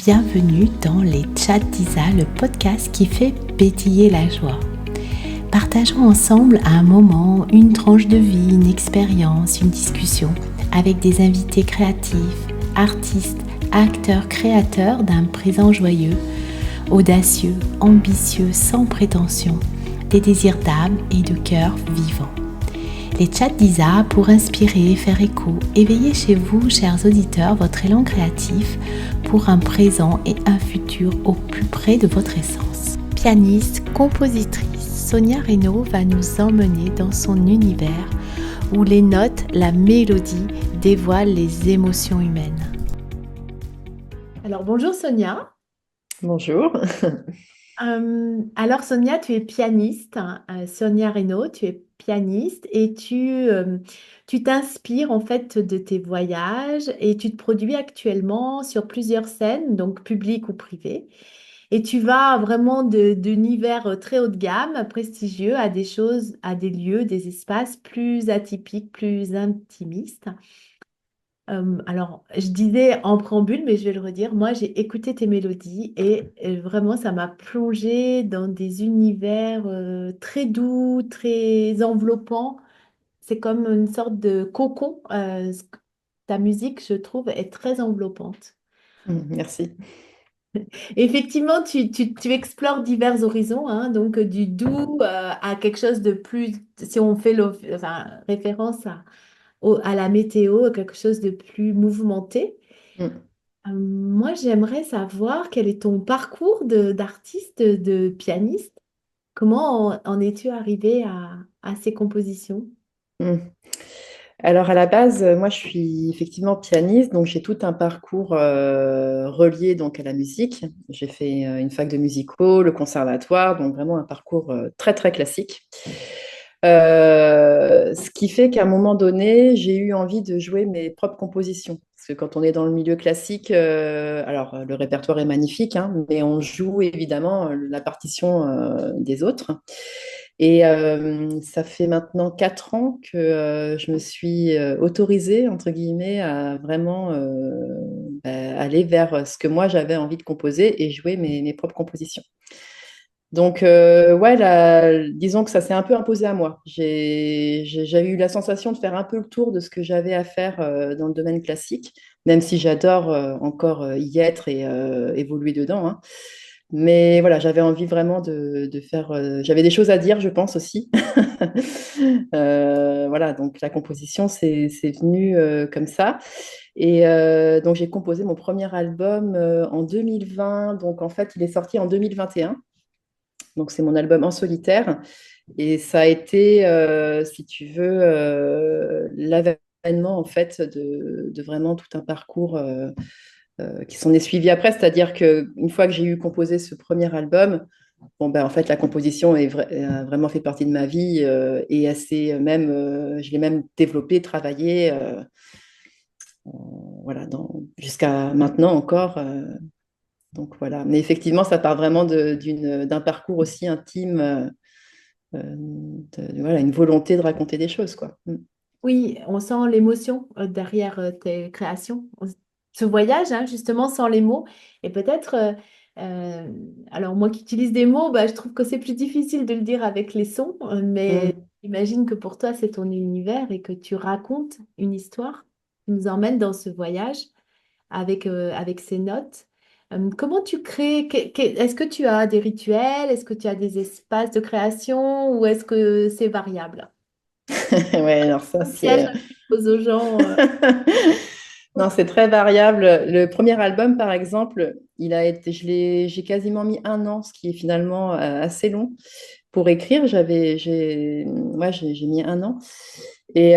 bienvenue dans les Chats d'Isa, le podcast qui fait pétiller la joie. Partageons ensemble un moment, une tranche de vie, une expérience, une discussion avec des invités créatifs, artistes, acteurs, créateurs d'un présent joyeux, audacieux, ambitieux, sans prétention, des désirs d'âme et de cœur vivants. Les Chats d'Isa pour inspirer, faire écho, éveiller chez vous, chers auditeurs, votre élan créatif pour un présent et un futur au plus près de votre essence. Pianiste, compositrice, Sonia Reynaud va nous emmener dans son univers où les notes, la mélodie dévoilent les émotions humaines. Alors bonjour Sonia. Bonjour. Alors Sonia, tu es pianiste, Sonia Reynaud, tu es pianiste et tu t'inspires en fait de tes voyages et tu te produis actuellement sur plusieurs scènes, donc publiques ou privées. Et tu vas vraiment d'univers très haut de gamme, prestigieux, à des choses, à des lieux, des espaces plus atypiques, plus intimistes. Alors, je disais en préambule, mais je vais le redire, moi j'ai écouté tes mélodies et vraiment ça m'a plongée dans des univers très doux, très enveloppants. C'est comme une sorte de cocon. Ta musique, je trouve, est très enveloppante. Merci. Effectivement, tu explores divers horizons, hein, donc du doux à quelque chose de plus, si on fait référence à la météo, quelque chose de plus mouvementé. Moi, j'aimerais savoir quel est ton parcours d'artiste, de pianiste. Comment en es-tu arrivé à ces compositions? Mm. Alors à la base, moi je suis effectivement pianiste, donc j'ai tout un parcours relié donc à la musique. J'ai fait une fac de musico, le conservatoire, donc vraiment un parcours très très classique. Ce qui fait qu'à un moment donné, j'ai eu envie de jouer mes propres compositions. Parce que quand on est dans le milieu classique, alors le répertoire est magnifique, hein, mais on joue évidemment la partition des autres. Et ça fait maintenant 4 ans que je me suis autorisée, entre guillemets, à vraiment aller vers ce que moi j'avais envie de composer et jouer mes propres compositions. Donc, ouais, disons que ça s'est un peu imposé à moi. J'ai eu la sensation de faire un peu le tour de ce que j'avais à faire dans le domaine classique, même si j'adore encore y être et évoluer dedans, hein. Mais voilà, j'avais envie vraiment de faire. J'avais des choses à dire, je pense aussi. Voilà, donc la composition, c'est venu comme ça. Et donc, j'ai composé mon premier album en 2020. Donc, en fait, il est sorti en 2021. Donc, c'est mon album en solitaire. Et ça a été, si tu veux, l'avènement, en fait, de vraiment tout un parcours qui s'en est suivi après. C'est-à-dire qu'une fois que j'ai eu composé ce premier album, bon, ben, en fait, la composition a vraiment fait partie de ma vie et assez même, je l'ai même développée, travaillée, voilà, jusqu'à maintenant encore. Donc voilà. Mais effectivement, ça part vraiment d'un parcours aussi intime, voilà, une volonté de raconter des choses, quoi. Oui, on sent l'émotion derrière tes créations. Ce voyage, hein, justement, sans les mots. Et peut-être, euh, alors moi qui utilise des mots, bah, je trouve que c'est plus difficile de le dire avec les sons, mais Mm. j'imagine que pour toi, c'est ton univers et que tu racontes une histoire. Tu nous emmènes dans ce voyage avec ces notes. Comment tu crées? Est-ce que tu as des rituels? Est-ce que tu as des espaces de création ou est-ce que c'est variable? Ouais, alors ça, Un piège c'est. que je pose aux gens. Non, c'est très variable. Le premier album, par exemple, j'ai quasiment mis 1 an, ce qui est finalement assez long pour écrire. Ouais, j'ai mis 1 an. Et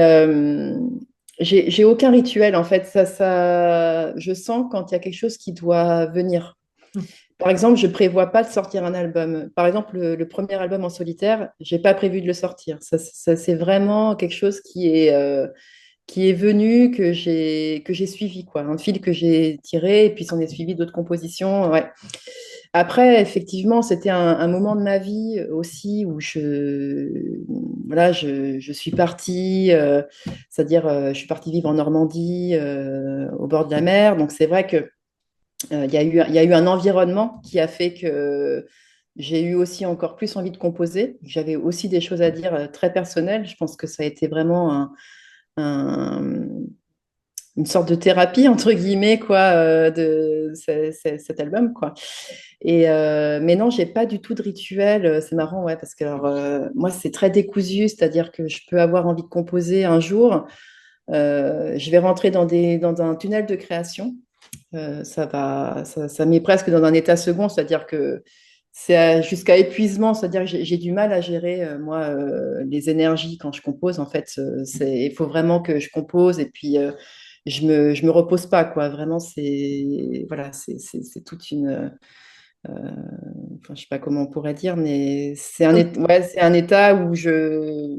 j'ai aucun rituel, en fait. Je sens quand il y a quelque chose qui doit venir. Par exemple, je prévois pas de sortir un album. Par exemple, le premier album en solitaire, j'ai pas prévu de le sortir. Ça, c'est vraiment quelque chose qui est venu, que j'ai suivi, quoi. Un fil que j'ai tiré, et puis s'en est suivi d'autres compositions. Ouais. Après, effectivement, c'était un moment de ma vie aussi où voilà, je suis partie, c'est-à-dire je suis partie vivre en Normandie, au bord de la mer. Donc c'est vrai que il y a eu un environnement qui a fait que j'ai eu aussi encore plus envie de composer. J'avais aussi des choses à dire très personnelles. Je pense que ça a été vraiment un- une sorte de thérapie, entre guillemets, quoi, cet album, quoi. Mais non, j'ai pas du tout de rituel. C'est marrant, ouais, parce que alors, moi, c'est très décousu, c'est-à-dire que je peux avoir envie de composer un jour. Je vais rentrer dans un tunnel de création. Ça met presque dans un état second, c'est-à-dire que c'est jusqu'à épuisement, c'est-à-dire que j'ai du mal à gérer, moi, les énergies quand je compose. En fait, il faut vraiment que je compose et puis je me repose pas, quoi. Vraiment, c'est voilà, c'est toute une. Enfin, je sais pas comment on pourrait dire, mais ouais, c'est un état où je.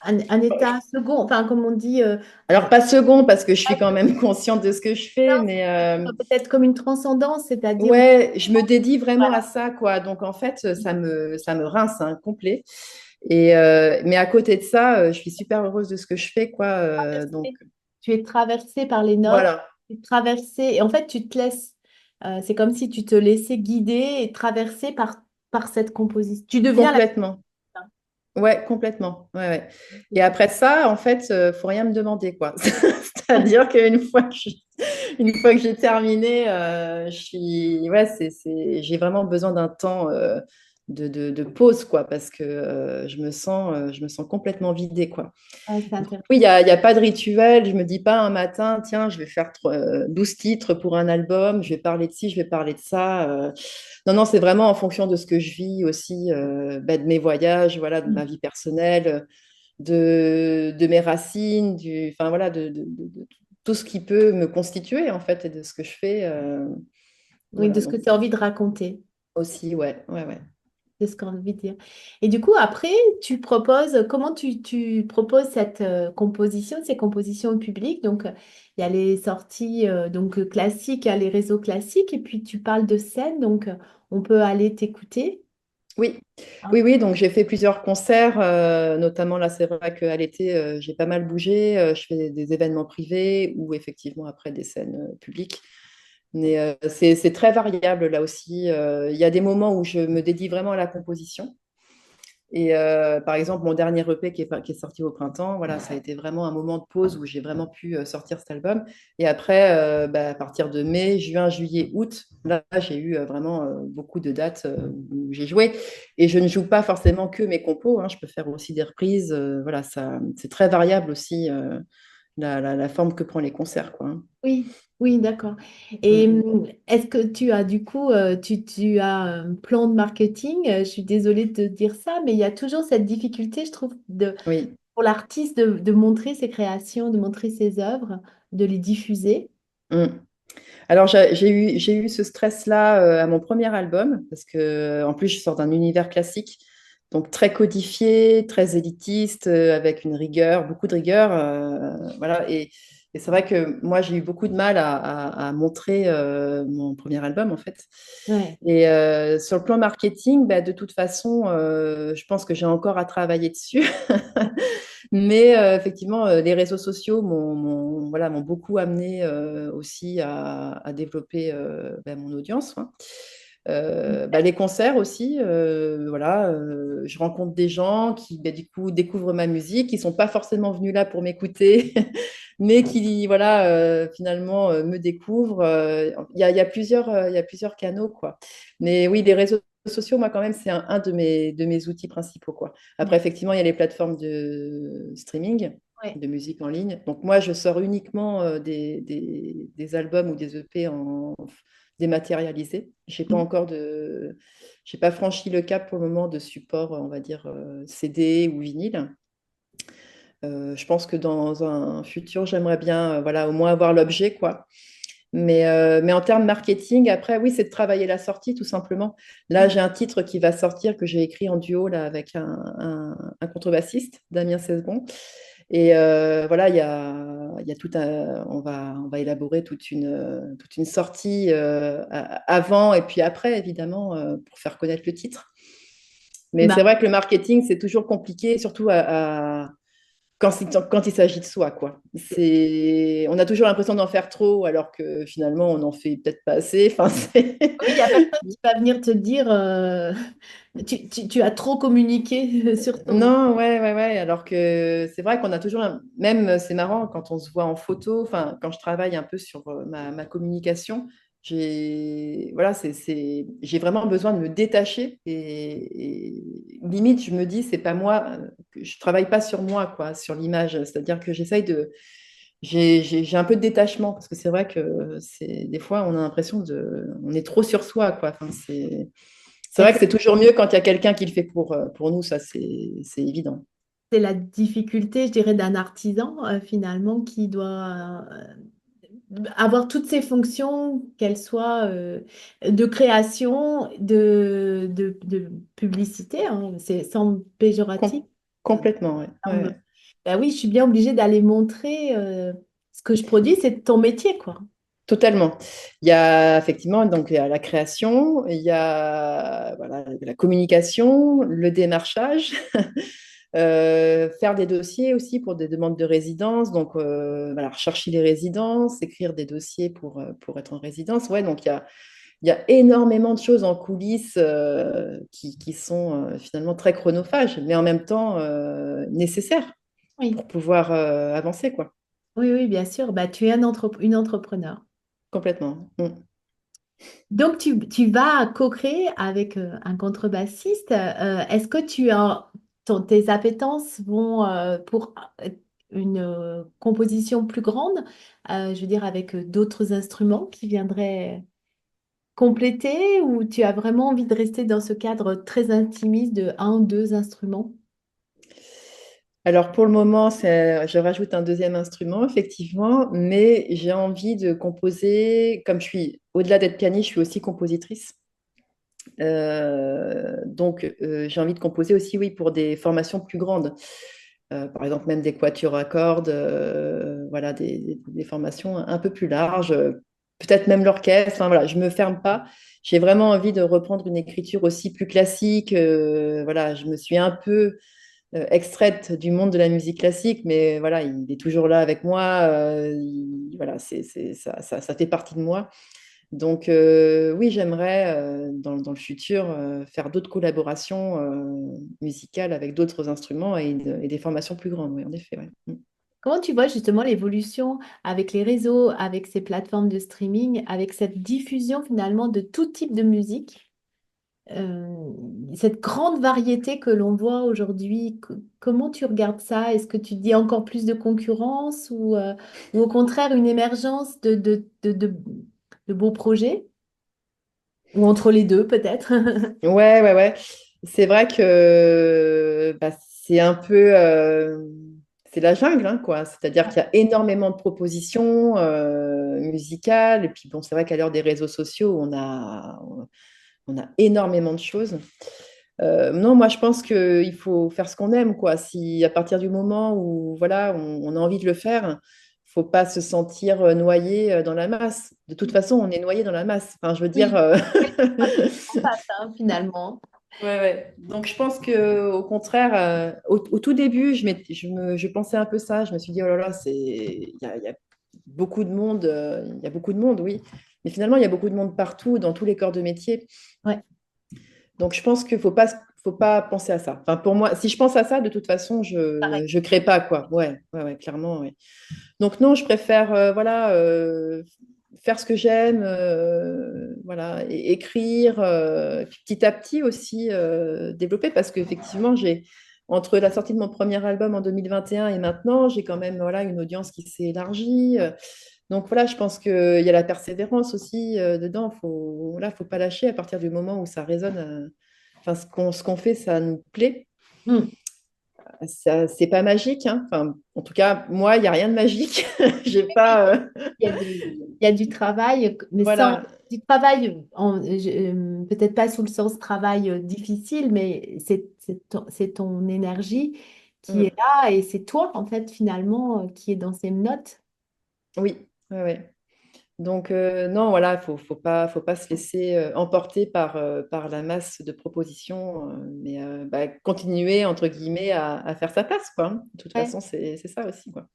Un état second, enfin, comme on dit, Alors, pas second, parce que je suis quand même consciente de ce que je fais, mais peut-être comme une transcendance, c'est-à-dire où ouais, je me dédie vraiment à ça, quoi. Donc, en fait, ça me rince, hein, complet. Mais à côté de ça, je suis super heureuse de ce que je fais, quoi. Donc, tu es traversé par les notes, voilà, tu es traversé, et en fait, tu te laisses, c'est comme si tu te laissais guider et traverser par cette composition. Tu deviens la... complètement. Ouais, complètement. Ouais, ouais. Et après ça, en fait, faut rien me demander, quoi. C'est-à-dire une fois que j'ai terminé, ouais, j'ai vraiment besoin d'un temps de pause, quoi, parce que je me sens complètement vidée, quoi. Ouais, c'est Donc, intéressant. oui, il y a pas de rituel. Je me dis pas un matin, tiens, je vais faire 12 titres pour un album, je vais parler de ci, je vais parler de ça. Non, non, c'est vraiment en fonction de ce que je vis aussi, bah, de mes voyages, voilà, de ma vie personnelle, de mes racines, enfin, voilà, de tout ce qui peut me constituer, en fait, et de ce que je fais. Oui, de Voilà, ce que donc tu as envie de raconter. aussi, ouais, ouais, ouais. C'est ce qu'on a envie de dire. Et du coup, après, tu proposes, comment tu proposes cette composition, ces compositions au public? Donc, il y a les sorties classiques, il y a les réseaux classiques, et puis tu parles de scène, donc on peut aller t'écouter. Oui, Hein. oui, oui. Donc j'ai fait plusieurs concerts, notamment là, c'est vrai qu'à l'été, j'ai pas mal bougé. Je fais des événements privés ou effectivement après des scènes publiques. Mais c'est très variable là aussi. Il y a des moments où je me dédie vraiment à la composition. Et par exemple, mon dernier EP qui est sorti au printemps, voilà, ça a été vraiment un moment de pause où j'ai vraiment pu sortir cet album. Et après, bah, à partir de mai, juin, juillet, août, là, j'ai eu vraiment beaucoup de dates où j'ai joué. Et je ne joue pas forcément que mes compos, hein, je peux faire aussi des reprises. Voilà, c'est très variable aussi la forme que prend les concerts, quoi, hein. Oui, oui, d'accord. Mm, Et mm. est-ce que tu as du coup, tu as un plan de marketing? Je suis désolée de te dire ça, mais il y a toujours cette difficulté, je trouve, Oui. pour l'artiste de montrer ses créations, de montrer ses œuvres, de les diffuser. Mm. Alors, j'ai eu ce stress-là à mon premier album, parce que en plus, je sors d'un univers classique, donc très codifié, très élitiste, avec une rigueur, beaucoup de rigueur. Voilà. Et c'est vrai que moi, j'ai eu beaucoup de mal à montrer mon premier album, en fait. Ouais. Et sur le plan marketing, bah, de toute façon, je pense que j'ai encore à travailler dessus. Mais effectivement, les réseaux sociaux voilà, m'ont beaucoup amené aussi à développer ben, mon audience, hein. Bah, les concerts aussi, voilà, je rencontre des gens qui ben, du coup découvrent ma musique, qui sont pas forcément venus là pour m'écouter, mais qui voilà finalement me découvrent. Il y a il y a plusieurs canaux, quoi. Mais oui, les réseaux sociaux, moi quand même, c'est un de mes outils principaux, quoi. Après, effectivement, il y a les plateformes de streaming, Ouais. de musique en ligne. Donc, moi, je sors uniquement des albums ou des EP dématérialisés. J'ai pas franchi le cap pour le moment de support, on va dire, CD ou vinyle. Je pense que dans un futur, j'aimerais bien, voilà, au moins avoir l'objet, quoi. Mais en termes marketing, après, oui, c'est de travailler la sortie, tout simplement. Là, j'ai un titre qui va sortir que j'ai écrit en duo là, avec un contrebassiste, Damien Cesbon. Et voilà, il y a on va élaborer toute une sortie avant et puis après, évidemment, pour faire connaître le titre. Mais c'est Bah, vrai que le marketing, c'est toujours compliqué, surtout quand il s'agit de soi, quoi. On a toujours l'impression d'en faire trop, alors que finalement, on n'en fait peut-être pas assez. Enfin, Oui, il n'y a personne qui va venir te dire tu as trop communiqué sur ton... Non, ouais, ouais, ouais. Alors que c'est vrai qu'on a toujours, même c'est marrant quand on se voit en photo, enfin, quand je travaille un peu sur ma communication, voilà, j'ai vraiment besoin de me détacher et limite, je me dis, c'est pas moi, que je travaille pas sur moi, quoi, sur l'image. C'est-à-dire que j'ai un peu de détachement parce que c'est vrai que des fois, on a l'impression on est trop sur soi, quoi. Enfin, c'est Mais vrai que c'est toujours mieux quand il y a quelqu'un qui le fait pour nous, ça c'est évident. c'est la difficulté, je dirais, d'un artisan finalement qui doit avoir toutes ces fonctions, qu'elles soient de création, de publicité, hein, c'est sans péjoratif. Com- Complètement, ouais. Ah, Ouais, ouais. bah oui, je suis bien obligée d'aller montrer ce que je produis, c'est ton métier, quoi. Totalement. Il y a effectivement donc il y a la création, il y a voilà, la communication, le démarchage, faire des dossiers aussi pour des demandes de résidence, donc voilà, rechercher les résidences, écrire des dossiers pour être en résidence. Ouais, donc il y a énormément de choses en coulisses qui sont finalement très chronophages, mais en même temps nécessaires Oui, pour pouvoir avancer, quoi. oui, oui, bien sûr. Bah, tu es une entrepreneur. Complètement. Mm. Donc, tu vas co-créer avec un contrebassiste. Est-ce que tes appétences vont pour une composition plus grande, je veux dire avec d'autres instruments qui viendraient compléter, ou tu as vraiment envie de rester dans ce cadre très intimiste de un ou deux instruments? Alors pour le moment, je rajoute un deuxième instrument, effectivement, mais j'ai envie de composer, comme je suis, au-delà d'être pianiste, je suis aussi compositrice. Donc j'ai envie de composer aussi, oui, pour des formations plus grandes. Par exemple, même des quatuors à cordes, voilà, des formations un peu plus larges, peut-être même l'orchestre. Enfin, voilà, je ne me ferme pas. J'ai vraiment envie de reprendre une écriture aussi plus classique. Voilà, je me suis un peu extraite du monde de la musique classique, mais voilà, il est toujours là avec moi. Voilà, ça fait partie de moi. Donc oui, j'aimerais dans le futur faire d'autres collaborations musicales avec d'autres instruments et des formations plus grandes, oui, en effet. Ouais. Mm. Comment tu vois justement l'évolution avec les réseaux, avec ces plateformes de streaming, avec cette diffusion finalement de tout type de musique, cette grande variété que l'on voit aujourd'hui? Comment tu regardes ça? Est-ce que tu dis encore plus de concurrence ou au contraire une émergence de beaux projets? Ou entre les deux peut-être? Ouais, ouais, ouais. C'est vrai que bah, c'est un peu... c'est la jungle, hein, quoi. C'est-à-dire qu'il y a énormément de propositions musicales. Et puis, bon, c'est vrai qu'à l'heure des réseaux sociaux, on a énormément de choses. Non, moi, je pense qu'il faut faire ce qu'on aime, quoi. Si à partir du moment où, voilà, on a envie de le faire, faut pas se sentir noyé dans la masse. De toute façon, on est noyé dans la masse. Enfin, je veux dire... Oui, on passe, hein, finalement. Ouais, ouais. Donc, je pense que au contraire, au tout début, je pensais un peu ça. Je me suis dit, oh là là, il y a beaucoup de monde, il y a beaucoup de monde, oui. Mais finalement, il y a beaucoup de monde partout, dans tous les corps de métier. Ouais, Donc, je pense qu'il faut pas penser à ça. Enfin, pour moi, si je pense à ça, de toute façon, pareil. je crée pas, quoi. Ouais, ouais, ouais, clairement, ouais. Donc, non, je préfère, voilà, faire ce que j'aime, voilà, et écrire, puis petit à petit aussi développer, parce qu'effectivement, entre la sortie de mon premier album en 2021 et maintenant, j'ai quand même, voilà, une audience qui s'est élargie. Donc voilà, je pense qu'il y a la persévérance aussi dedans. Voilà, faut pas lâcher à partir du moment où ça résonne. Enfin, ce qu'on fait, ça nous plaît. Hmm. C'est pas magique, hein. Enfin, en tout cas, moi, il n'y a rien de magique. J'ai pas. Il y a du travail, mais sans Voilà. du travail, peut-être pas sous le sens travail difficile, mais c'est ton énergie qui est Mm. là et c'est toi, en fait, finalement, qui est dans ces notes. Oui, ouais, ouais. Donc, non, voilà, faut pas se laisser emporter par la masse de propositions, mais bah, continuer, entre guillemets, à faire sa place, quoi, hein. De toute Ouais. façon, c'est ça aussi, quoi.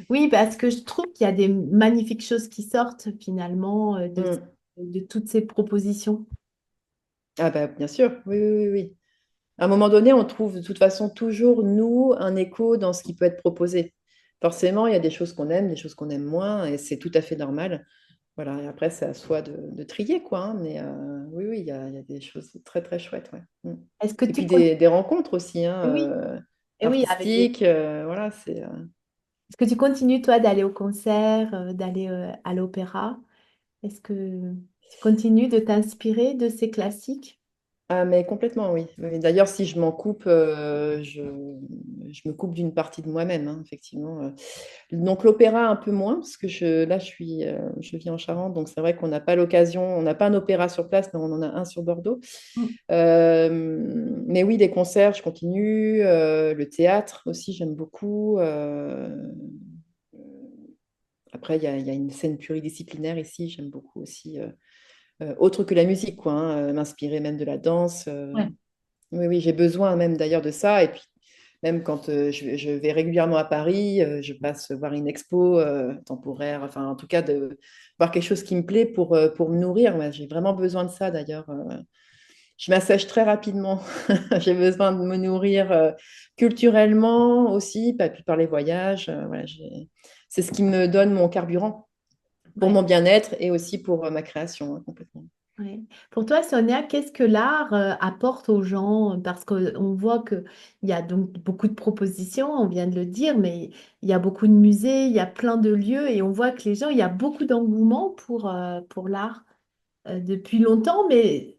Oui, parce que je trouve qu'il y a des magnifiques choses qui sortent finalement Mm. de toutes ces propositions. Ah bah, bien sûr, oui, oui, oui, oui. À un moment donné, on trouve de toute façon toujours, nous, un écho dans ce qui peut être proposé. Forcément, il y a des choses qu'on aime, des choses qu'on aime moins, et c'est tout à fait normal. Voilà, et après, c'est à soi de trier, quoi, hein, mais oui, oui, il y a des choses très, très chouettes, ouais. Mm. Est-ce que Et tu puis continues? des rencontres aussi, hein, Oui, et oui, avec des... artistiques, voilà, c'est... Est-ce que tu continues, toi, d'aller au concert, d'aller à l'opéra? Est-ce que tu continues de t'inspirer de ces classiques? Ah, mais complètement, oui. Oui. D'ailleurs, si je m'en coupe, je me coupe d'une partie de moi-même, hein, effectivement. Donc l'opéra un peu moins, parce que là, je vis en Charente, donc c'est vrai qu'on n'a pas l'occasion, on n'a pas un opéra sur place, mais on en a un sur Bordeaux. Mm. Mais oui, les concerts, je continue. Le théâtre aussi, j'aime beaucoup. Après, il y a une scène pluridisciplinaire ici, j'aime beaucoup aussi. Autre que la musique, quoi, hein, m'inspirer même de la danse. Ouais. Oui, oui, j'ai besoin même d'ailleurs de ça. Et puis, même quand je vais régulièrement à Paris, je passe voir une expo temporaire, enfin, en tout cas, de voir quelque chose qui me plaît pour me nourrir. Ouais, j'ai vraiment besoin de ça d'ailleurs. Je m'assèche très rapidement. J'ai besoin de me nourrir culturellement aussi, puis par les voyages. Voilà, c'est ce qui me donne mon carburant pour Ouais. mon bien-être et aussi pour ma création, hein, complètement. Ouais. Pour toi, Sonia, qu'est-ce que l'art apporte aux gens? Parce qu'on voit qu'il y a donc beaucoup de propositions, on vient de le dire, mais il y a beaucoup de musées, il y a plein de lieux et on voit que les gens, il y a beaucoup d'engouement pour l'art depuis longtemps, mais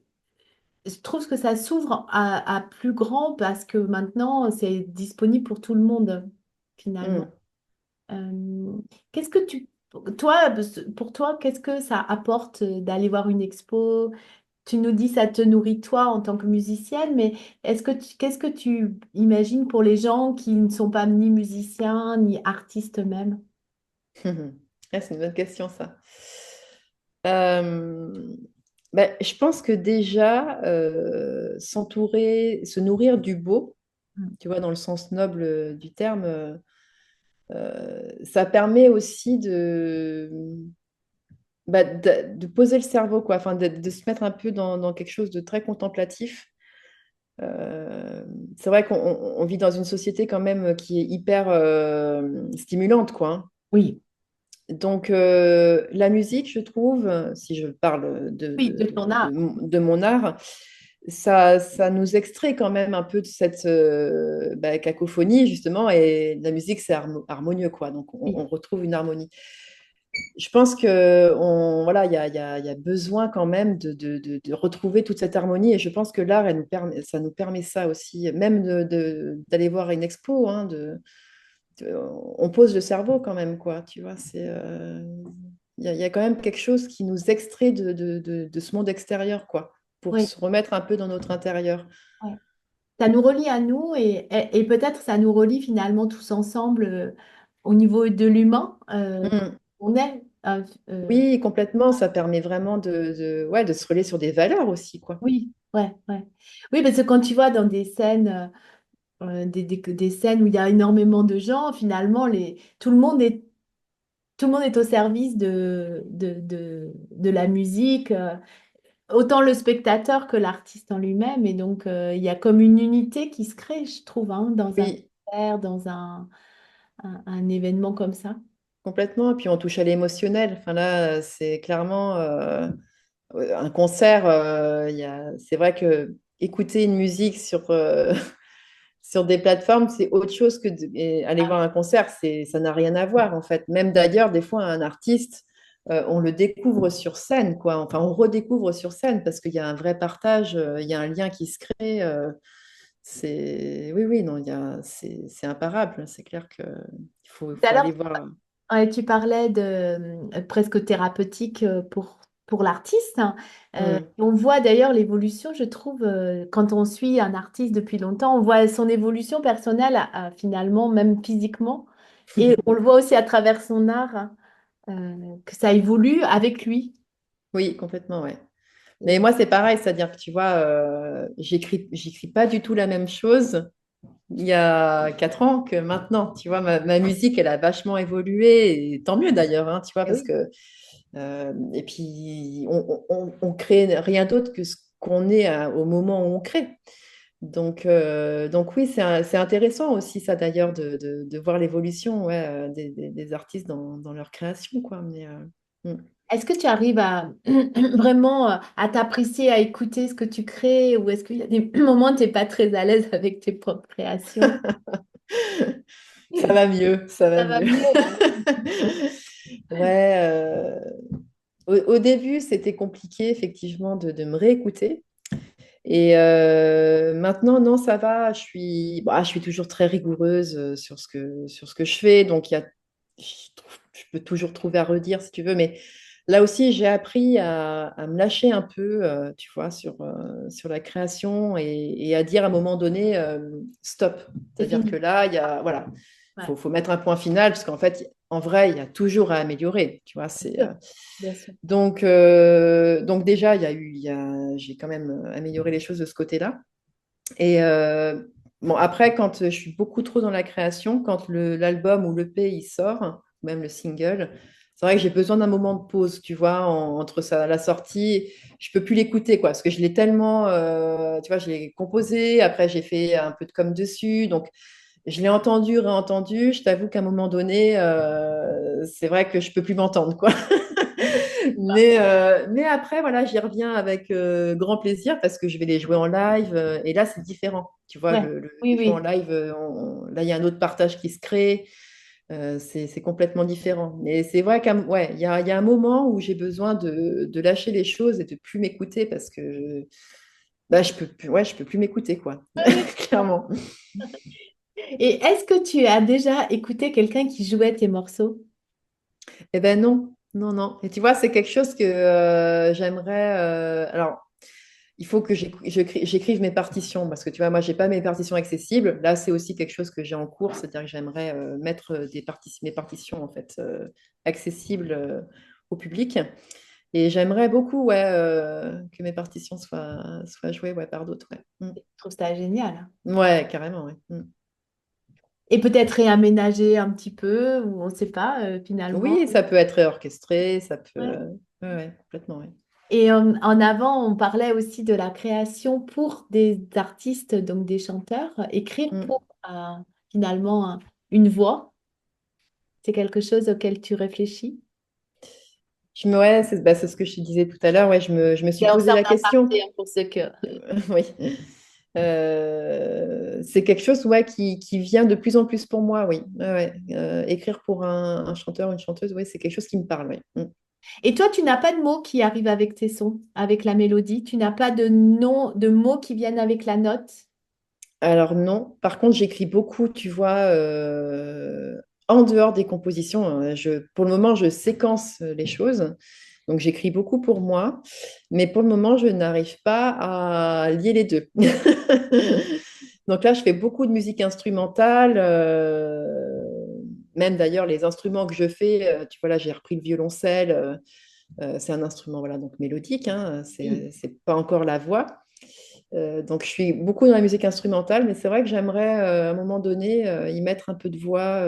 je trouve que ça s'ouvre à plus grand parce que maintenant, c'est disponible pour tout le monde, finalement. Hmm. Euh, qu'est-ce que toi, pour toi, qu'est-ce que ça apporte d'aller voir une expo? Tu nous dis ça te nourrit toi en tant que musicienne, mais qu'est-ce que tu imagines pour les gens qui ne sont pas ni musiciens ni artistes même? Ah, c'est une bonne question, ça. Euh, ben, je pense que déjà, s'entourer, se nourrir du beau, Mm. tu vois, dans le sens noble du terme, ça permet aussi de poser le cerveau, quoi, enfin, de se mettre un peu dans quelque chose de très contemplatif. Euh, c'est vrai qu'on vit dans une société quand même qui est hyper stimulante, quoi, hein. Oui, Donc, la musique, je trouve, si je parle oui, de ton art. de mon art, ça nous extrait quand même un peu de cette cacophonie, justement, et la musique, c'est harmonieux, quoi. Donc, Oui. on retrouve une harmonie. Je pense que voilà, il y a besoin quand même de retrouver toute cette harmonie, et je pense que l'art, ça nous permet ça aussi, même d'aller voir une expo, hein, on pose le cerveau quand même, quoi, tu vois, il y a quand même quelque chose qui nous extrait de ce monde extérieur, quoi, pour Oui, se remettre un peu dans notre intérieur. ouais. Ça nous relie à nous et peut-être ça nous relie finalement tous ensemble au niveau de l'humain Mm. on est. Euh, Oui, complètement, ça permet vraiment ouais, de se relier sur des valeurs aussi, quoi. oui, ouais, ouais. Oui, parce que quand tu vois dans des scènes, des scènes où il y a énormément de gens, finalement, tout le monde est au service de la musique, autant le spectateur que l'artiste en lui-même. Et donc, il y a comme une unité qui se crée, je trouve, hein, dans un Oui, concert, dans un événement comme ça. complètement, et puis on touche à l'émotionnel. Enfin là, c'est clairement un concert, c'est vrai que écouter une musique sur des plateformes, c'est autre chose que aller voir un concert. Ça n'a rien à voir, en fait. Même d'ailleurs, des fois, un artiste, on le découvre sur scène, quoi. Enfin, on redécouvre sur scène parce qu'il y a un vrai partage, il y a un lien qui se crée. Oui, oui, non, c'est imparable. C'est clair il Tout à faut l'heure, aller voir. ouais, tu parlais de presque thérapeutique pour l'artiste, hein. Hmm. On voit d'ailleurs l'évolution, je trouve, quand on suit un artiste depuis longtemps, on voit son évolution personnelle finalement, même physiquement. Et on le voit aussi à travers son art, hein. que ça évolue avec lui. Oui, complètement, ouais. Mais moi, c'est pareil, c'est-à-dire que tu vois, j'écris pas du tout la même chose il y a 4 ans que maintenant. Tu vois, ma musique, elle a vachement évolué, et tant mieux d'ailleurs, hein, tu vois, Eh parce oui. que. Et puis, on crée rien d'autre que ce qu'on est au moment où on crée. Donc oui, c'est intéressant aussi, ça d'ailleurs, de voir l'évolution ouais, des artistes dans leur création, quoi. Mm. Est-ce que tu arrives à vraiment à t'apprécier, à écouter ce que tu crées, ou est-ce qu'il y a des moments où tu n'es pas très à l'aise avec tes propres créations? Ça va mieux, ça va Ça va mieux. mieux, hein. Ouais, au début, c'était compliqué, effectivement, de me réécouter. Et maintenant, non, ça va. Je suis toujours très rigoureuse sur ce que je fais. Donc, je peux toujours trouver à redire si tu veux. Mais là aussi, j'ai appris à me lâcher un peu, tu vois, sur la création et à dire à un moment donné, stop. C'est C'est-à-dire que fini. là, voilà, Ouais, faut mettre un point final parce qu'en fait, en vrai, il y a toujours à améliorer. Tu vois, bien sûr. Bien sûr. donc déjà, j'ai quand même amélioré les choses de ce côté-là. Et bon, après, quand je suis beaucoup trop dans la création, quand l'album ou l'EP il sort, même le single, c'est vrai que j'ai besoin d'un moment de pause, tu vois, entre la sortie. Je peux plus l'écouter, quoi, parce que je l'ai tellement, tu vois, je l'ai composé, après j'ai fait un peu de com dessus, donc je l'ai entendu, réentendu. Je t'avoue qu'à un moment donné, c'est vrai que je peux plus m'entendre, quoi. Mais après, voilà, j'y reviens avec grand plaisir parce que je vais les jouer en live. Et là, c'est différent. Tu vois, Ouais. Oui, les jouer en oui. live, là, il y a un autre partage qui se crée. C'est complètement différent. Mais c'est vrai ouais, il y a un moment où j'ai besoin de lâcher les choses et de plus m'écouter parce que bah, je peux plus m'écouter, quoi. Oui, oui. Clairement. Et est-ce que tu as déjà écouté quelqu'un qui jouait tes morceaux? Eh ben non, non, non. Et tu vois, c'est quelque chose que j'aimerais. Alors, il faut que j'écrive mes partitions parce que tu vois, moi, j'ai pas mes partitions accessibles. Là, c'est aussi quelque chose que j'ai en cours, c'est-à-dire que j'aimerais mettre mes partitions en fait accessibles au public. Et j'aimerais beaucoup ouais, que mes partitions soient jouées ouais, par d'autres. Ouais. Je trouve ça génial. Ouais, carrément. Ouais. Et peut-être réaménager un petit peu, ou on ne sait pas, finalement. Oui, ça peut être réorchestré, ça peut. Ouais. Ouais, ouais, complètement. Ouais. Et en avant, on parlait aussi de la création pour des artistes, donc des chanteurs, écrire Mm. pour finalement une voix. C'est quelque chose auquel tu réfléchis. Ouais, c'est ce que je te disais tout à l'heure. Ouais, je me suis C'est en posé sorte la d'aparté question. hein, pour ceux que... Oui. C'est quelque chose ouais, qui vient de plus en plus pour moi, oui. Ouais, ouais. Écrire pour un chanteur, une chanteuse, oui, c'est quelque chose qui me parle, oui. Et toi, tu n'as pas de mots qui arrivent avec tes sons, avec la mélodie. Tu n'as pas de nom, de mots qui viennent avec la note. Alors non, par contre, j'écris beaucoup, tu vois, en dehors des compositions. Hein. Pour le moment, je séquence les choses. Donc, j'écris beaucoup pour moi. Mais pour le moment, je n'arrive pas à lier les deux. Donc là, je fais beaucoup de musique instrumentale. Même d'ailleurs, les instruments que je fais, tu vois, là, j'ai repris le violoncelle. C'est un instrument, voilà, donc mélodique. Hein, Oui. c'est pas encore la voix. Donc, je suis beaucoup dans la musique instrumentale, mais c'est vrai que j'aimerais, à un moment donné, y mettre un peu de voix,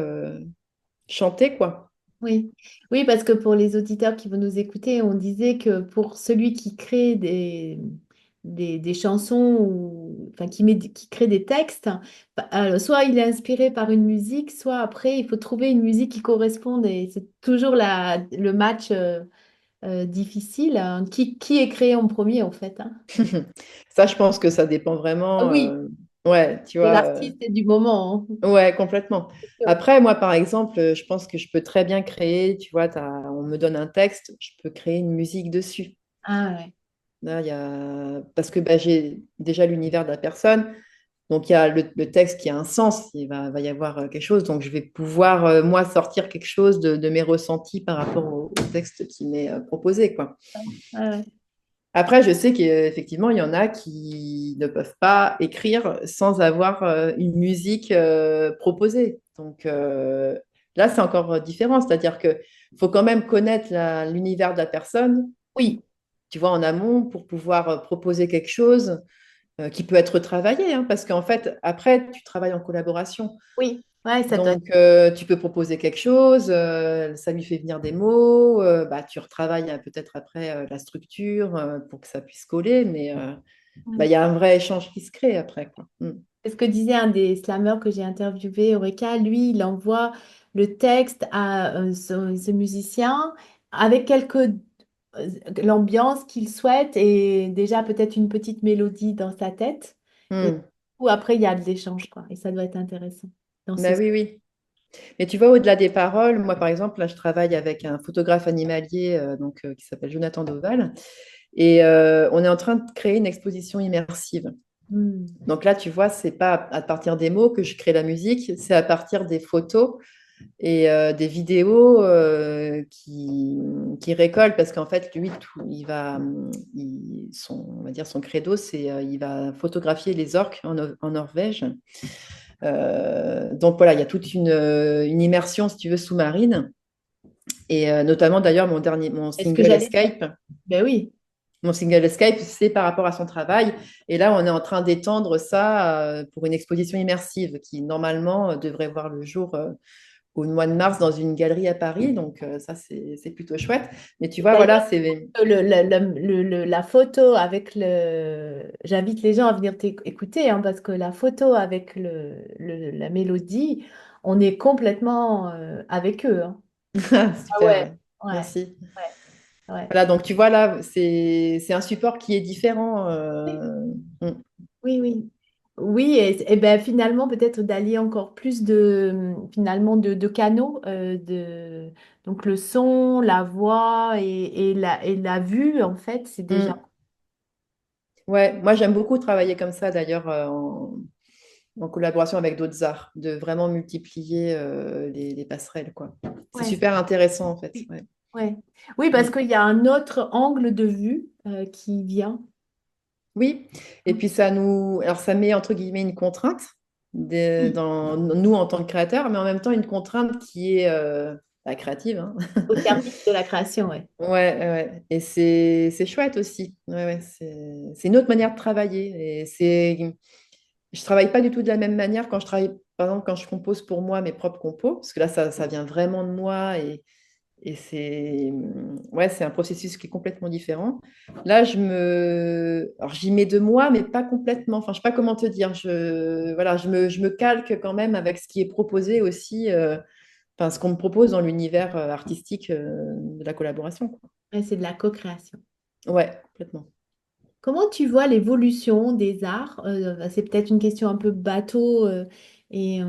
chanter, quoi. Oui, oui, parce que pour les auditeurs qui vont nous écouter, on disait que pour celui qui crée des chansons ou enfin qui crée des textes, soit il est inspiré par une musique, soit après il faut trouver une musique qui corresponde et c'est toujours le match difficile, hein. Qui est créé en premier en fait, hein? Ça, je pense que ça dépend Ah vraiment. oui, Ouais, tu de vois. l'artiste et du moment, hein. Ouais, complètement. C'est sûr. Après, moi, par exemple, je pense que je peux très bien créer, tu vois, on me donne un texte, je peux créer une musique dessus. Ah ouais. Là, parce que bah, j'ai déjà l'univers de la personne, donc il y a le texte qui a un sens, va y avoir quelque chose, donc je vais pouvoir, moi, sortir quelque chose de mes ressentis par rapport au texte qui m'est proposé, quoi. Ah ouais. Après, je sais qu'effectivement, il y en a qui ne peuvent pas écrire sans avoir une musique proposée. Donc, Là, c'est encore différent, c'est-à-dire que faut quand même connaître l'univers de la personne, Oui, tu vois, en amont pour pouvoir proposer quelque chose qui peut être travaillé, hein, parce qu'en fait, après, tu travailles en collaboration. oui, ouais, ça doit être. Donc, tu peux proposer quelque chose, ça lui fait venir des mots, bah, tu retravailles peut-être après la structure pour que ça puisse coller, mais bah, il y a un vrai échange qui se crée après, quoi. Mm. C'est ce que disait un des slammers que j'ai interviewé, Eureka. Lui, il envoie le texte à ce musicien avec l'ambiance qu'il souhaite et déjà peut-être une petite mélodie dans sa tête. Et Mm. ou après, il y a de l'échange, quoi. Et ça doit être intéressant. Dans ce... Bah oui, oui. Mais tu vois, au-delà des paroles, moi, par exemple, là, je travaille avec un photographe animalier qui s'appelle Jonathan Doval, et on est en train de créer une exposition immersive. Hmm. Donc là, tu vois, c'est pas à partir des mots que je crée la musique, c'est à partir des photos et des vidéos qui récoltent parce qu'en fait, lui, on va dire son credo, c'est il va photographier les orques en Norvège. Donc voilà, il y a toute une immersion, si tu veux, sous-marine. Et notamment, d'ailleurs, mon Est-ce que single j'allais dire? Escape, Ben oui. mon single Escape, c'est par rapport à son travail. Et là, on est en train d'étendre ça pour une exposition immersive qui, normalement, devrait voir le jour au mois de mars dans une galerie à Paris. Donc, ça, c'est plutôt chouette. Mais tu vois, voilà, D'ailleurs, c'est... la photo avec le... J'invite les gens à venir écouter hein, parce que la photo avec la mélodie, on est complètement avec eux. Hein. Ah Super, ouais, ouais. ouais, Merci. ouais, ouais. Voilà, donc tu vois, là, c'est un support qui est différent. Oui, Mm. oui, oui. Oui, et ben finalement, peut-être d'allier encore plus finalement de canaux, donc le son, la voix et la vue, en fait, c'est déjà... Mm. Ouais, moi j'aime beaucoup travailler comme ça d'ailleurs en collaboration avec d'autres arts, de vraiment multiplier les passerelles, quoi. C'est Ouais, super intéressant en fait. oui, Ouais. ouais. Oui, parce Mm. qu'il y a un autre angle de vue qui vient. Oui, et puis alors ça met entre guillemets une contrainte Oui, dans nous en tant que créateurs, mais en même temps une contrainte qui est créative, hein. au service de la création, ouais. Ouais, ouais, ouais. Et c'est chouette aussi. Ouais, ouais, c'est une autre manière de travailler. Je travaille pas du tout de la même manière quand je travaille, par exemple, quand je compose pour moi mes propres compos, parce que là, ça vient vraiment de moi et ouais, c'est un processus qui est complètement différent. Là, alors j'y mets de moi, mais pas complètement. Enfin, je sais pas comment te dire. Voilà, je me calque quand même avec ce qui est proposé aussi, enfin, ce qu'on me propose dans l'univers artistique de la collaboration, quoi. Ouais, c'est de la co-création. Ouais, complètement. Comment tu vois l'évolution des arts? C'est peut-être une question un peu bateau et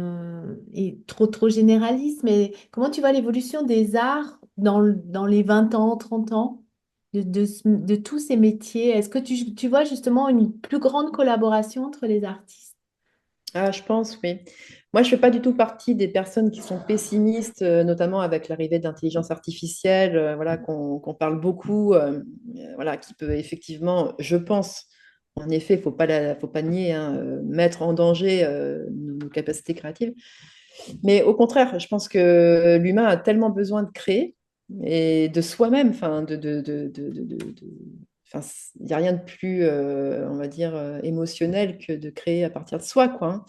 trop généraliste, mais comment tu vois l'évolution des arts dans les 20 ans, 30 ans de tous ces métiers? Est-ce que tu vois justement une plus grande collaboration entre les artistes? Ah, je pense, oui. Moi, je ne fais pas du tout partie des personnes qui sont pessimistes, notamment avec l'arrivée de l'intelligence artificielle, voilà, qu'on parle beaucoup, voilà, qui peut effectivement, je pense, en effet, il ne faut pas nier, hein, mettre en danger nos capacités créatives. Mais au contraire, je pense que l'humain a tellement besoin de créer et de soi-même, enfin, enfin, il n'y a rien de plus, on va dire, émotionnel que de créer à partir de soi, quoi, hein,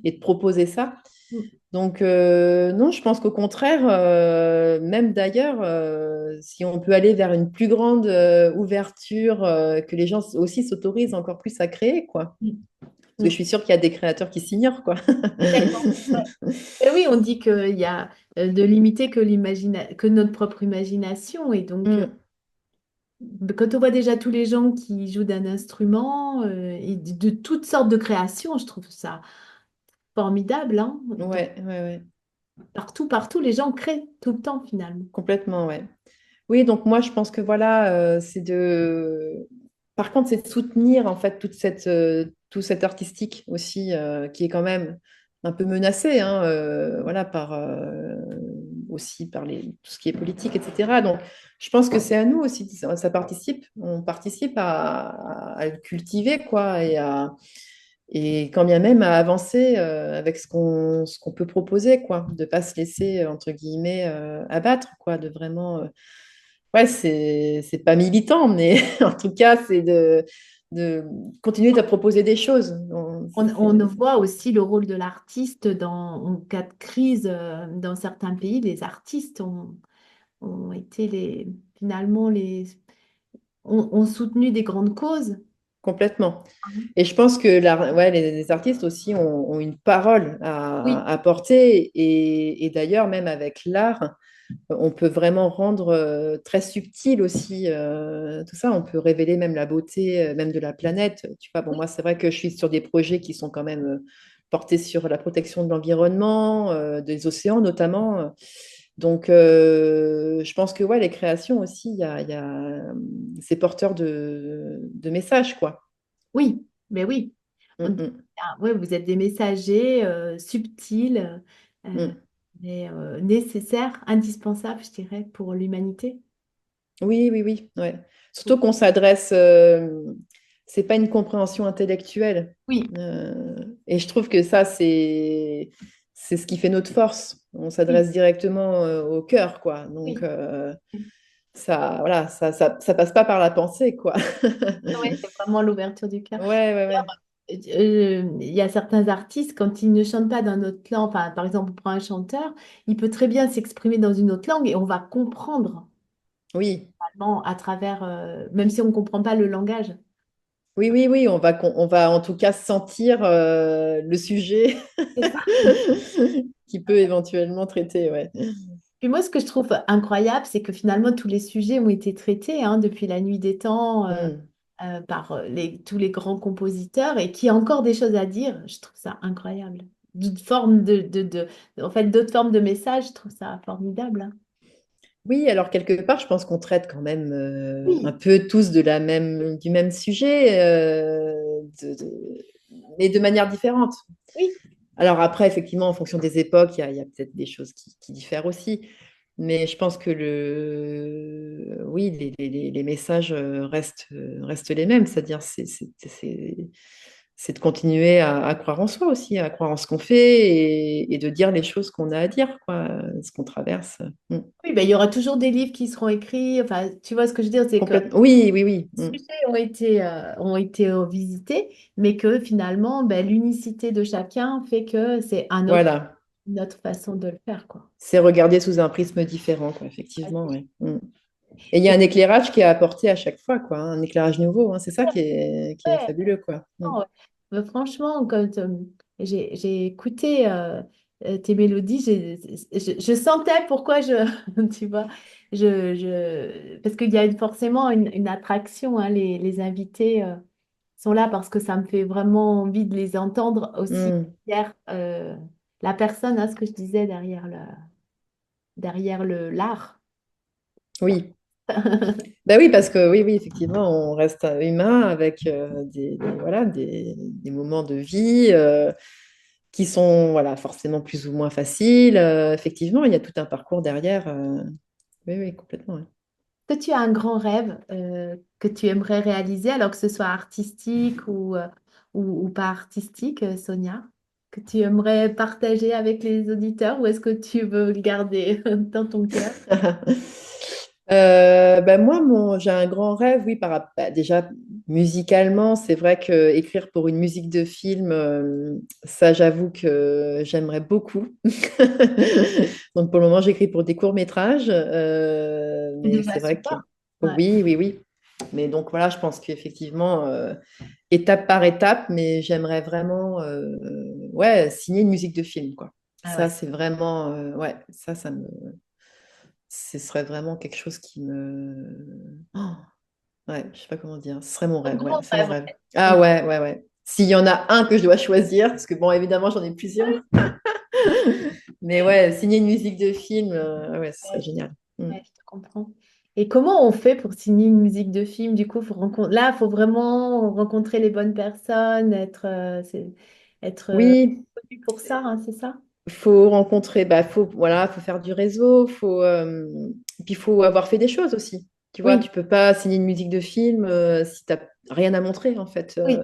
et de proposer ça. Donc, non, je pense qu'au contraire, même d'ailleurs, si on peut aller vers une plus grande ouverture, que les gens aussi s'autorisent encore plus à créer, quoi. Mm. Parce que je Mm. suis sûre qu'il y a des créateurs qui s'ignorent, quoi. Tellement. Ouais. Et oui, on dit qu'il y a de limiter que notre propre imagination. Et donc, Mm. quand on voit déjà tous les gens qui jouent d'un instrument et de toutes sortes de créations, je trouve ça formidable. Hein. Donc, Ouais, ouais, ouais. partout, les gens créent tout le temps finalement. Complètement, ouais. Oui, donc moi, je pense que voilà, c'est de... Par contre, c'est de soutenir, en fait, tout cet artistique aussi, qui est quand même un peu menacé, hein, voilà, aussi par tout ce qui est politique, etc. Donc, je pense que c'est à nous aussi, on participe à le cultiver, quoi, et quand bien même à avancer avec ce qu'on peut proposer, quoi, de pas se laisser, entre guillemets, abattre, quoi, de vraiment... ouais, c'est pas militant, mais en tout cas, c'est de continuer de proposer des choses. On voit aussi le rôle de l'artiste en cas de crise. Dans certains pays, les artistes ont été finalement ont soutenu des grandes causes. Complètement. Et je pense que ouais, les artistes aussi ont une parole Oui, à porter. Et d'ailleurs, même avec l'art, on peut vraiment rendre très subtil aussi tout ça. On peut révéler même la beauté même de la planète. Tu vois, bon, oui, moi, c'est vrai que je suis sur des projets qui sont quand même portés sur la protection de l'environnement, des océans notamment. Donc, je pense que ouais, les créations aussi, c'est porteur de messages, quoi. oui, mais oui. Mm, mm, Ouais, vous êtes des messagers subtils, euh, mm. mais nécessaires, indispensables, je dirais, pour l'humanité. Oui, oui, oui, ouais. Surtout qu'on s'adresse, c'est pas une compréhension intellectuelle. Oui, Et je trouve que ça, c'est ce qui fait notre force. On oui, s'adresse directement au cœur, quoi. Donc, oui. ça, voilà, ça passe pas par la pensée, quoi. Ouais, c'est vraiment l'ouverture du cœur. Ouais, ouais, ouais. Il y a certains artistes, quand ils ne chantent pas dans notre langue, enfin, par exemple, on prend un chanteur, il peut très bien s'exprimer dans une autre langue et on va comprendre Oui, finalement, à travers, même si on ne comprend pas le langage. oui, oui, oui. On va en tout cas sentir le sujet C'est ça. qui peut éventuellement traiter, ouais. Puis moi, ce que je trouve incroyable, c'est que finalement, tous les sujets ont été traités hein, depuis la nuit des temps Mm. par tous les grands compositeurs et qu'il y a encore des choses à dire. Je trouve ça incroyable. D'autres formes en fait, d'autres formes de messages, je trouve ça formidable. Hein. Oui, alors quelque part, je pense qu'on traite quand même un Oui, peu tous du même sujet, mais de manière différente. oui, Alors après, effectivement, en fonction des époques, il y a peut-être des choses qui diffèrent aussi. Mais je pense que oui, les messages restent les mêmes. C'est-à-dire, c'est de continuer à croire en soi aussi, à croire en ce qu'on fait et de dire les choses qu'on a à dire, quoi, ce qu'on traverse. Mm. oui, ben, il y aura toujours des livres qui seront écrits. Enfin, tu vois ce que je veux dire, c'est que Complètement. Oui, oui, oui. les Mm. sujets ont été visités, mais que finalement, ben, l'unicité de chacun fait que c'est Voilà. une autre façon de le faire, quoi. C'est regarder sous un prisme différent, quoi, effectivement. Ouais. Mm. Et il y a Et un éclairage qui est apporté à chaque fois, quoi, hein, un éclairage nouveau. Hein. C'est ça qui est ouais, fabuleux, quoi. Mm. ouais. Mais franchement, quand j'ai écouté tes mélodies, je sentais pourquoi tu vois, parce qu'il y a forcément une attraction, hein, les invités sont là parce que ça me fait vraiment envie de les entendre aussi Mm. derrière la personne, hein, ce que je disais derrière l'art. Oui. Ben oui, parce que oui, oui, effectivement, on reste humain avec voilà, des moments de vie qui sont voilà, forcément plus ou moins faciles. Effectivement, il y a tout un parcours derrière. Oui, oui, complètement. Ouais. Que tu as un grand rêve que tu aimerais réaliser, alors que ce soit artistique ou pas artistique, Sonia, que tu aimerais partager avec les auditeurs ou est-ce que tu veux le garder dans ton cœur? Ben moi, j'ai un grand rêve, oui, déjà musicalement, c'est vrai que écrire pour une musique de film, ça, j'avoue que j'aimerais beaucoup. Donc pour le moment, j'écris pour des courts-métrages, C'est mais déjà c'est vrai que super. Ouais. oui, oui, oui. Mais donc voilà, je pense qu'effectivement, étape par étape, mais j'aimerais vraiment, ouais, signer une musique de film, quoi. Ah Ça, ouais. c'est vraiment, ouais, ce serait vraiment quelque chose qui Oh, ouais, je sais pas comment dire. Ce serait mon Un rêve, ouais, grand c'est mon rêve. rêve. Ouais. Ah ouais, ouais, ouais. S'il y en a un que je dois choisir, parce que bon, évidemment, j'en ai plusieurs. Mais ouais, signer une musique de film, ouais, ce serait Ouais, génial. Mm. ouais, je te comprends. Et comment on fait pour signer une musique de film? Du coup, là, il faut vraiment rencontrer les bonnes personnes, être Oui, connu pour ça, hein, c'est ça? faut rencontrer, bah, voilà, faut faire du réseau, puis il faut avoir fait des choses aussi. Tu vois, Oui, tu peux pas signer une musique de film si tu n'as rien à montrer, en fait. oui,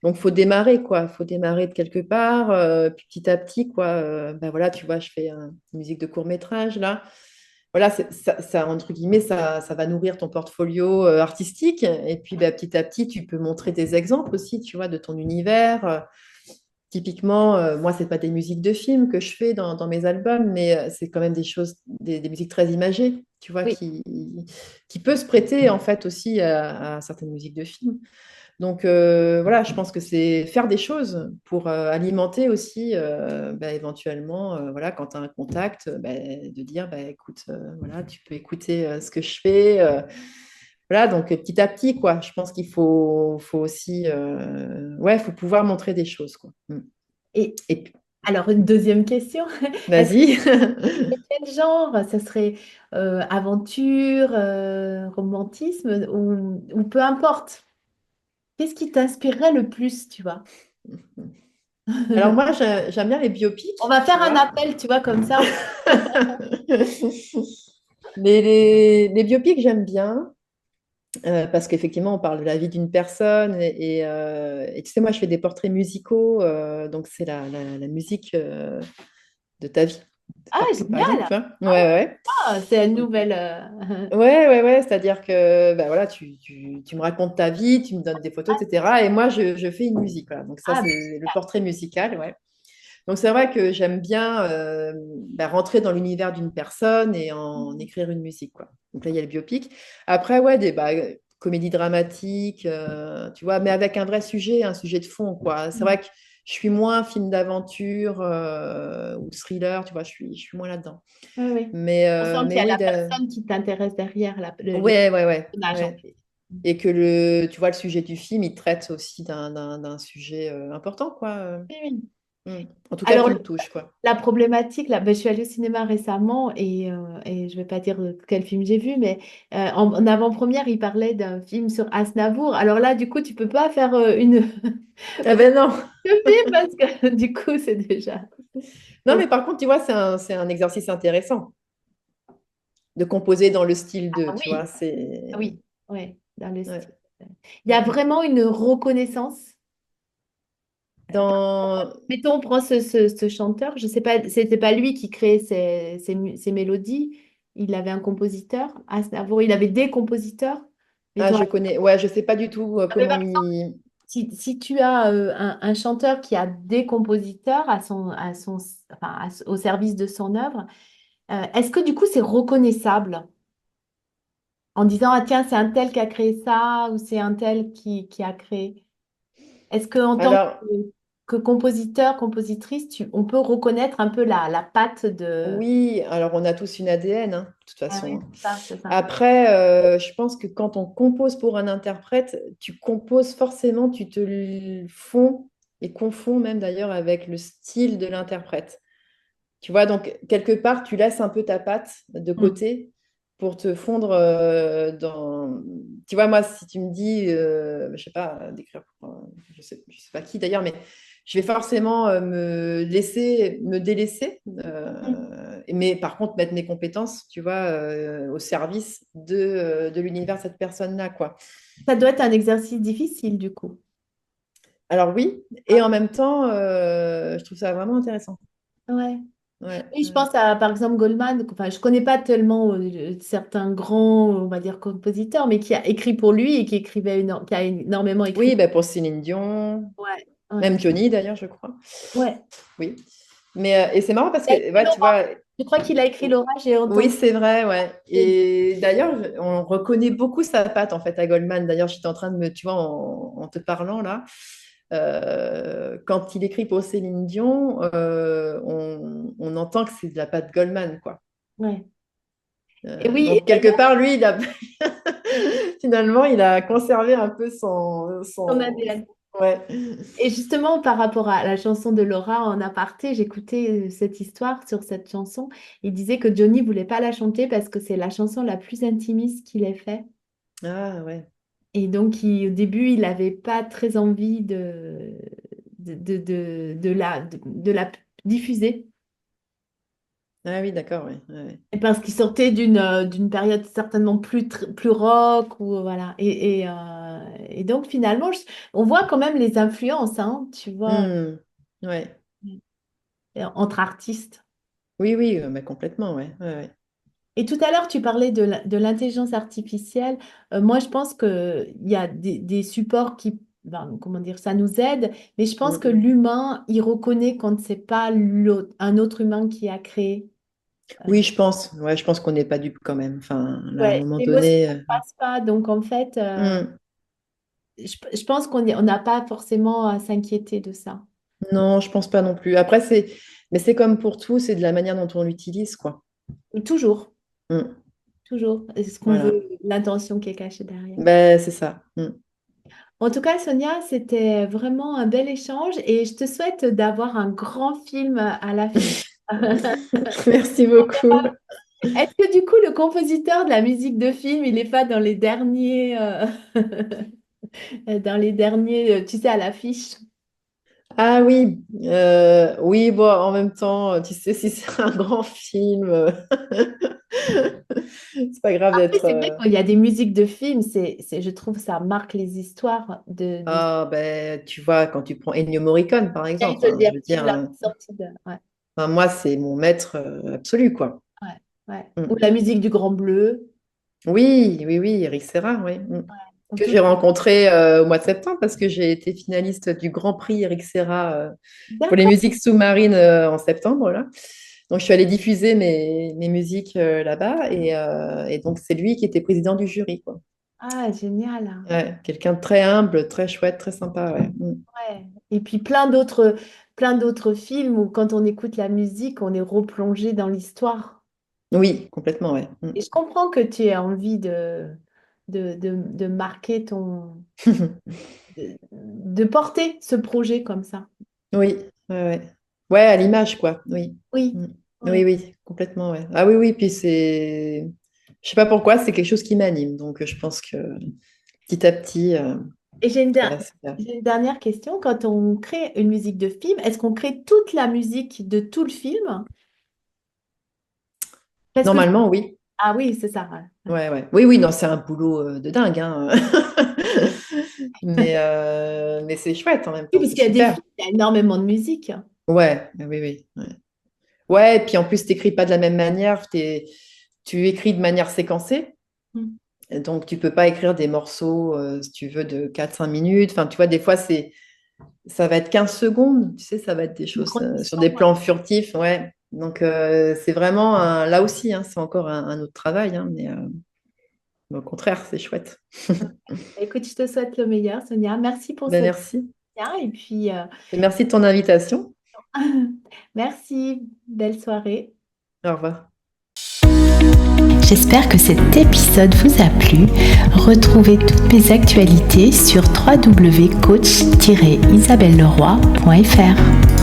Donc, faut démarrer, quoi. Faut démarrer de quelque part. Puis petit à petit, quoi. Ben voilà, tu vois, je fais une musique de court-métrage, là. Voilà, ça, entre guillemets, ça va nourrir ton portfolio artistique. Et puis, ben, petit à petit, tu peux montrer des exemples aussi, tu vois, de ton univers. Typiquement, moi, c'est pas des musiques de films que je fais dans mes albums, mais c'est quand même des choses, des musiques très imagées, tu vois, oui. qui peut se prêter en fait aussi à certaines musiques de films. Donc voilà, je pense que c'est faire des choses pour alimenter aussi, bah, éventuellement, voilà, quand tu as un contact, bah, de dire, bah, écoute, voilà, tu peux écouter ce que je fais. Voilà, donc petit à petit, quoi. Je pense qu'il faut aussi, ouais, faut pouvoir montrer des choses, quoi. Mm. Et Et puis, alors, une deuxième question. Est-ce que vas-y. quel genre? Ça serait aventure, romantisme ou peu importe. Qu'est-ce qui t'inspirerait le plus, tu vois? Alors moi, j'aime bien les On biopics, va tu faire un vois. appel, tu vois, comme ça. Les biopics, j'aime bien. Parce qu'effectivement, on parle de la vie d'une personne et tu sais, moi, je fais des portraits musicaux, donc c'est la musique de ta vie, Ah, par exemple, génial! tu vois. Ouais, Ah, c'est une nouvelle. ouais, c'est-à-dire que bah, voilà, tu me racontes ta vie, tu me donnes des photos, etc. Et moi, je fais une musique, voilà. Donc ça, Ah, c'est le portrait musical, ouais. Donc c'est vrai que j'aime bien bah, rentrer dans l'univers d'une personne et en écrire une musique, quoi. Donc là, il y a le biopic. Après, ouais, des comédies dramatiques, tu vois, mais avec un vrai sujet, un sujet de fond, quoi. C'est vrai que je suis moins film d'aventure ou thriller, tu vois, je suis moins là-dedans. oui, oui. Mais, On sent qu'il y a oui, la personne qui t'intéresse derrière le ouais, ouais, ouais, personnage, en ouais. fait. Et que tu vois, le sujet du film, il traite aussi d'un sujet important, quoi. Oui, oui. En tout cas, Alors, qui me touche, quoi. la problématique, là, ben, je suis allée au cinéma récemment et je ne vais pas dire quel film j'ai vu, mais en avant-première, il parlait d'un film sur Aznavour. Alors là, du coup, tu peux pas faire une Ah ben non. film parce que du coup, c'est déjà. Non, mais par contre, tu vois, c'est un exercice intéressant de composer dans le style de, Ah tu vois, oui, c'est... oui, ouais, dans le Ouais, style. Il y a ouais. vraiment une reconnaissance. Dans... Mettons, on prend ce chanteur, je sais pas, c'était pas lui qui créait ses mélodies, il avait un compositeur, Aznavour, il avait des compositeurs, mais Ah, je connais, ouais, je sais pas du tout comment par il... si tu as un chanteur qui a des compositeurs enfin, au service de son œuvre, est-ce que du coup c'est reconnaissable en disant, ah tiens, c'est un tel qui a créé ça ou c'est un tel qui a créé? Est-ce que en tant Alors, que compositeur, compositrice, on peut reconnaître un peu la patte de... oui, alors on a tous une ADN, hein, de toute Ah façon, oui, hein. ça, c'est ça. Après, je pense que quand on compose pour un interprète, tu composes forcément, tu te fonds et confonds même d'ailleurs avec le style de l'interprète. Tu vois, donc quelque part, tu laisses un peu ta patte de Mm. côté pour te fondre dans... Tu vois, moi, si tu me dis, je sais pas, d'écrire pour, je sais pas qui d'ailleurs, mais je vais forcément me délaisser, Mm. mais par contre, mettre mes compétences, tu vois, au service de l'univers de cette personne-là, quoi. Ça doit être un exercice difficile du coup. Alors oui, et en même temps, je trouve ça vraiment intéressant. Ouais. Ouais, Oui, je ouais. pense à, par exemple, Goldman. Enfin, je connais pas tellement certains grands, on va dire, compositeurs, mais qui a écrit pour lui et qui a énormément écrit. Oui, bah pour Céline Dion, Ouais, ouais, même Johnny d'ailleurs, je crois. ouais. Oui. Mais et c'est marrant parce Il a que écrit ouais, tu Laura. vois, Je crois qu'il a écrit Laura, j'ai oui, entendu. c'est vrai, ouais. Et d'ailleurs, on reconnaît beaucoup sa patte en fait à Goldman. D'ailleurs, j'étais en train de tu vois, en te parlant là, quand il écrit pour Céline Dion, on entend que c'est de la patte Goldman, quoi. Ouais. Et oui, et Donc quelque d'ailleurs, part, lui, finalement, il a conservé un peu son ADN. ouais. Et justement, par rapport à la chanson de Laura en aparté, j'écoutais cette histoire sur cette chanson. Il disait que Johnny voulait pas la chanter parce que c'est la chanson la plus intimiste qu'il ait fait. Ah ouais. Et donc, au début, il n'avait pas très envie de la diffuser. Ah oui, d'accord, oui. Ouais. Et parce qu'il sortait d'une période certainement plus rock, ou voilà. Et donc finalement, on voit quand même les influences, hein, tu vois, Hmm. Ouais. entre artistes. Oui, oui, mais complètement, ouais. Ouais, ouais. Et tout à l'heure, tu parlais de l'intelligence artificielle. Moi, je pense qu'il y a des supports qui, ben, comment dire, ça nous aide, mais je pense que Hmm. l'humain, il reconnaît quand c'est pas un autre humain qui a créé. Oui, je pense. Ouais, je pense qu'on n'est pas dupe quand même. Enfin, là, à un Ouais, moment l'émotion donné. ne passe pas. Donc, en fait, Hmm. je pense on n'a pas forcément à s'inquiéter de ça. Non, je pense pas non plus. Après, mais c'est comme pour tout, c'est de la manière dont on l'utilise, quoi. Toujours, Hmm. toujours. C'est ce qu'on Voilà. veut, l'intention qui est cachée derrière. Ben, c'est ça. Hmm. En tout cas, Sonia, c'était vraiment un bel échange et je te souhaite d'avoir un grand film à l'affiche. Merci beaucoup. Est-ce que du coup, le compositeur de la musique de film, il n'est pas dans les derniers, tu sais, à l'affiche? Ah oui, oui, bon, en même temps, tu sais, si c'est un grand film, c'est pas grave Après, d'être. c'est vrai qu'il y a des musiques de films, je trouve, ça marque les histoires de... Ah, ben, tu vois, quand tu prends Ennio Morricone, par J'allais exemple, te hein, dire, je veux tu dire, l'as sorti de... Ouais, enfin, moi, c'est mon maître absolu, quoi. ouais, ouais. Mm. Ou la musique du Grand Bleu. Oui, oui, oui, Eric Serra, oui. Mm. Ouais. Sont Que tous- j'ai rencontré au mois de septembre parce que j'ai été finaliste du Grand Prix Eric Serra pour les D'accord. musiques sous-marines en septembre, là. Donc, je suis allée diffuser mes musiques là-bas et donc, c'est lui qui était président du jury, quoi. Ah, génial. Ouais, quelqu'un de très humble, très chouette, très sympa, ouais. Mm. Ouais. Et puis plein d'autres films où quand on écoute la musique, on est replongé dans l'histoire. Oui, complètement, ouais. Mm. Et je comprends que tu aies envie de marquer de porter ce projet comme ça. Oui, ouais, ouais. Ouais, à l'image, quoi. Oui. Oui, Mm. Oui, oui. oui, complètement, ouais. Ah oui, oui, puis je sais pas pourquoi, c'est quelque chose qui m'anime. Donc, je pense que petit à petit, Et ça va se faire. j'ai une dernière question. Quand on crée une musique de film, est-ce qu'on crée toute la musique de tout le film? Parce que... Normalement, oui. Ah oui, c'est ça. Ouais. Ouais, ouais. Oui, oui, non, c'est un boulot de dingue, hein. Mais c'est chouette en même Oui, temps, parce c'est qu'il y a des super. films, il y a énormément de musique. Ouais, oui, oui. Ouais, ouais, et puis en plus, tu n'écris pas de la même manière. Tu écris de manière séquencée. Mm. Donc, tu peux pas écrire des morceaux, si tu veux, de 4 5 minutes. Enfin, tu vois, des fois, ça va être 15 secondes. Tu sais, ça va être des Une choses sur transition, des ouais. plans furtifs. Ouais. Donc, c'est vraiment, là aussi, hein, c'est encore un autre travail. Hein, mais au contraire, c'est chouette. Écoute, je te souhaite le meilleur, Sonia. Merci pour Ben, ce merci. lien. Et puis, Et merci de ton invitation. merci. Belle soirée. Au revoir. J'espère que cet épisode vous a plu. Retrouvez toutes mes actualités sur www.coach-isabelleleroy.fr.